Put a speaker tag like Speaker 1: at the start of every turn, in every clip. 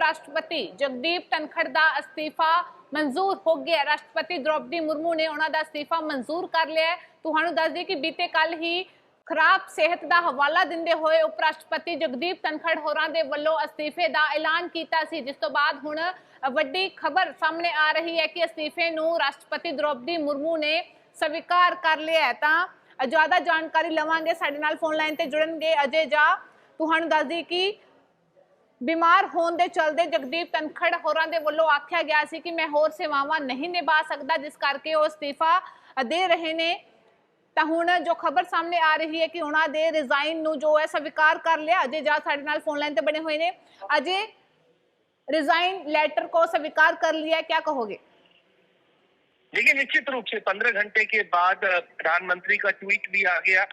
Speaker 1: राष्ट्रपति जगदीप धनखड़ का अस्तीफा मंजूर हो गया। राष्ट्रपति द्रौपदी मुर्मू ने उन्होंने अस्तीफा मंजूर कर लिया है। तुहानू दस दी कि बीते कल ही खराब सेहत का हवाला देंदे हुए उप राष्ट्रपति जगदीप धनखड़ होरां दे वल्लों अस्तीफे का ऐलान किया सी, जिस तो बाद हुण वड्डी खबर सामने आ रही है कि अस्तीफे नूं राष्ट्रपति द्रौपदी मुर्मू ने स्वीकार कर लिया है। तां ज्यादा जानकारी लवांगे, साडे नाल फोन लाइन ते जुड़नगे अजय जा। तुहानू दस दी कि बीमार होने के चलते जगदीप धनखड़ होरां दे वल्लों आख्या गया सी कि मैं होर सेवावां नहीं निभा सकता, जिस करके वो अस्तीफा दे रहे ने। तो हुण जो खबर सामने आ रही है कि उन्हां दे रिजाइन नूं जो है स्वीकार कर लिया। अजय जा साडे नाल फोन लाइन ते बने हुए ने। अजय, रिजाइन लेटर को स्वीकार कर लिया, क्या कहोगे?
Speaker 2: देखिए, निश्चित रूप से 15 घंटे के बाद प्रधानमंत्री का ट्वीट भी आ गया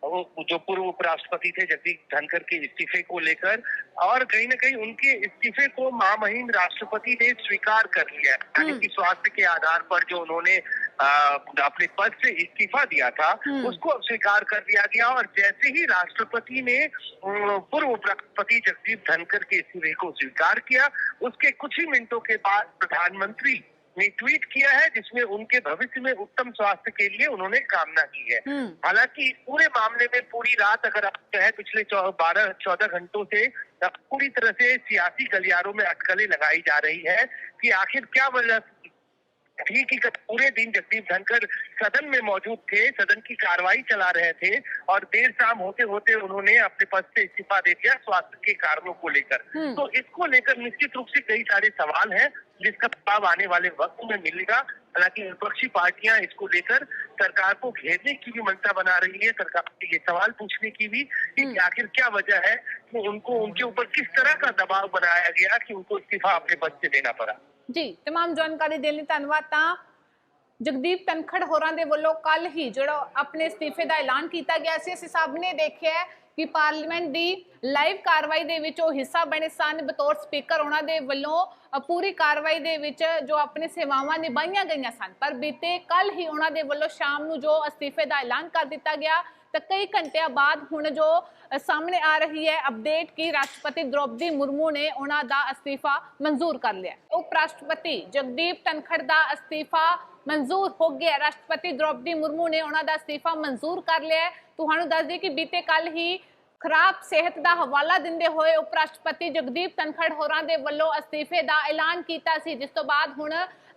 Speaker 2: जो पूर्व उपराष्ट्रपति थे जगदीप धनखड़ के इस्तीफे को लेकर, और कहीं ना कहीं उनके इस्तीफे को महामहिम राष्ट्रपति ने स्वीकार कर लिया, यानी कि स्वास्थ्य के आधार पर जो उन्होंने अपने पद से इस्तीफा दिया था उसको अब स्वीकार कर दिया गया। और जैसे ही राष्ट्रपति ने पूर्व उपराष्ट्रपति जगदीप धनखड़ के इस्तीफे को स्वीकार किया, उसके कुछ ही मिनटों के बाद प्रधानमंत्री ने ट्वीट किया है जिसमें उनके भविष्य में उत्तम स्वास्थ्य के लिए उन्होंने कामना की है। हालांकि पूरे मामले में पूरी रात अगर आप कहें पिछले 12-14 घंटों से पूरी तरह से सियासी गलियारों में अटकलें लगाई जा रही है कि आखिर क्या वजह थी कि पूरे दिन जगदीप धनखड़ सदन में मौजूद थे, सदन की कार्रवाई चला रहे थे, और देर शाम होते होते उन्होंने अपने पद से इस्तीफा दे दिया स्वास्थ्य के कारणों को लेकर। तो इसको लेकर निश्चित रूप से कई सारे सवाल हैं जिसका जवाब आने वाले वक्त में मिलेगा। हालांकि विपक्षी पार्टियां इसको लेकर सरकार को घेरने की भी मंशा बना रही है, सरकार से ये सवाल पूछने की भी कि आखिर क्या वजह है कि उनको उनके ऊपर किस तरह का दबाव बनाया गया कि उनको इस्तीफा अपने पद से देना पड़ा।
Speaker 1: जी, तमाम जानकारी देने लई धन्नवाद। तां जगदीप धनखड़ होरां दे वल्लों कल ही जो अपने इस्तीफे का ऐलान किया गया सी, असीं सब ने देखिया है कि पार्लीमेंट की लाइव कार्रवाई दे विच वो हिस्सा बने सन। बतौर स्पीकर उन्हां दे वल्लों पूरी कार्रवाई दे विच जो अपनी सेवावां निभाईयां गईयां सन, पर बीते कल ही उन्हां दे वल्लों शाम नूं जो इस्तीफे का ऐलान कर दिता गया। तो कई घंटे बाद हुण जो सामने आ रही है अपडेट की राष्ट्रपति द्रौपदी मुर्मू ने उन्हां दा अस्तीफा मंजूर कर लिया। उप राष्ट्रपति जगदीप धनखड़ का अस्तीफा मंजूर हो गया। राष्ट्रपति द्रौपदी मुर्मू ने उन्होंने अस्तीफा मंजूर कर लिया है। तुहानू दस दी कि बीते कल ही खराब सेहत का हवाला देंदे हुए उप राष्ट्रपति जगदीप धनखड़ होरां दे वल्लों अस्तीफे का ऐलान किया सी, जिस तो बाद हुण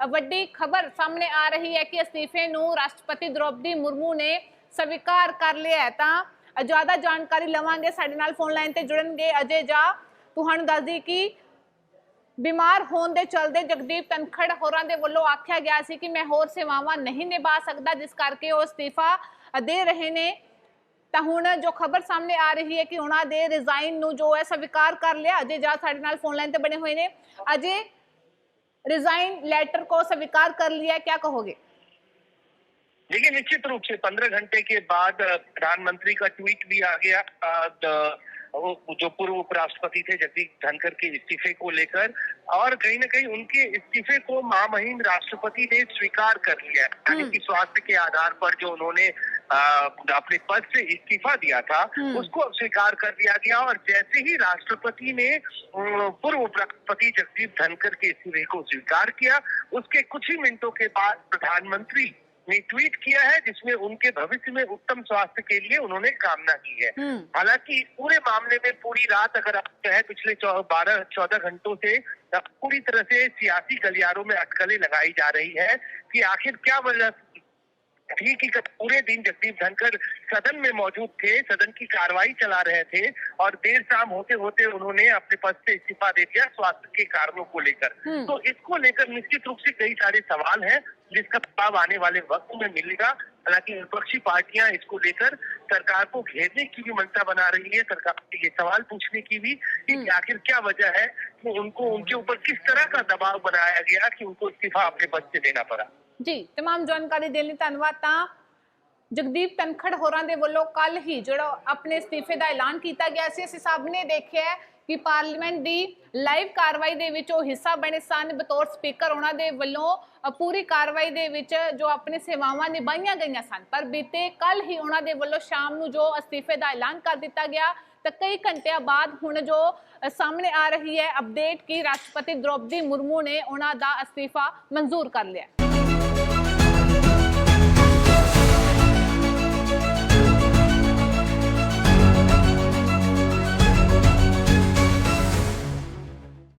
Speaker 1: वड्डी खबर सामने आ रही है कि अस्तीफे नूं राष्ट्रपति द्रौपदी मुर्मू ने स्वीकार कर लिया है। तां ज्यादा जानकारी लवांगे, साडे नाल फोन लाइन ते जुड़नगे अजय जा। तुहानू दस दी कि बीमार होने के चलते जगदीप धनखड़ होरां दे वल्लों आख्या गया सी कि मैं होर सेवावां नहीं निभा सकता, जिस करके वो इस्तीफा दे रहे ने। तो हुण जो खबर सामने आ रही है कि उन्हां दे रिजाइन नूं जो है स्वीकार कर लिया। अजय जा साडे नाल फोन लाइन ते बने हुए ने। अजय, रिजाइन लेटर को स्वीकार कर लिया, क्या कहोगे?
Speaker 2: देखिए, निश्चित रूप से 15 घंटे के बाद प्रधानमंत्री का ट्वीट भी आ गया जो पूर्व उपराष्ट्रपति थे जगदीप धनखड़ के इस्तीफे को लेकर, और कहीं ना कहीं उनके इस्तीफे को महामहिम राष्ट्रपति ने स्वीकार कर लिया, यानी कि स्वास्थ्य के आधार पर जो उन्होंने अपने पद से इस्तीफा दिया था उसको अब स्वीकार कर दिया गया। और जैसे ही राष्ट्रपति ने पूर्व उपराष्ट्रपति जगदीप धनखड़ के इस्तीफे को स्वीकार किया, उसके कुछ ही मिनटों के बाद प्रधानमंत्री ने ट्वीट किया है जिसमें उनके भविष्य में उत्तम स्वास्थ्य के लिए उन्होंने कामना की है। हालांकि पूरे मामले में पूरी रात अगर आप कहें पिछले 12-14 घंटों से पूरी तरह से सियासी गलियारों में अटकलें लगाई जा रही है कि आखिर क्या वजह थी कि पूरे दिन जगदीप धनखड़ सदन में मौजूद थे, सदन की कार्रवाई चला रहे थे, और देर शाम होते होते उन्होंने अपने पद से इस्तीफा दे दिया स्वास्थ्य के कारणों को लेकर। तो इसको लेकर निश्चित रूप से कई सारे सवाल हैं जिसका जवाब आने वाले वक्त में मिलेगा। हालांकि विपक्षी पार्टियां इसको लेकर सरकार को घेरने की भी मंशा बना रही है, सरकार से ये सवाल पूछने की भी कि आखिर क्या वजह है कि उनको उनके ऊपर किस तरह का दबाव बनाया गया कि उनको इस्तीफा अपने पद से देना पड़ा।
Speaker 1: जी, तमाम जानकारी देने लई धन्नवाद। तां जगदीप धनखड़ होरां दे वल्लों कल ही जो अपने इस्तीफे का ऐलान किया गया सी, असीं सब ने देखिया है कि पार्लीमेंट की लाइव कार्रवाई दे विच वो हिस्सा बने सन। बतौर स्पीकर उन्हां दे वल्लों पूरी कार्रवाई दे विच जो अपनी सेवावां निभाईयां गईयां सन, पर बीते कल ही उन्हां दे वल्लों शाम नूं जो इस्तीफे का ऐलान कर दिता गया। ਤਾਂ ਕਈ ਘੰਟਿਆਂ ਬਾਅਦ ਹੁਣ ਜੋ ਸਾਹਮਣੇ ਆ ਰਹੀ ਹੈ ਅਪਡੇਟ ਕਿ ਰਾਸ਼ਟਰਪਤੀ द्रौपदी मुर्मू ने ਉਹਨਾਂ ਦਾ ਅਸਤੀਫਾ ਮਨਜ਼ੂਰ ਕਰ ਲਿਆ।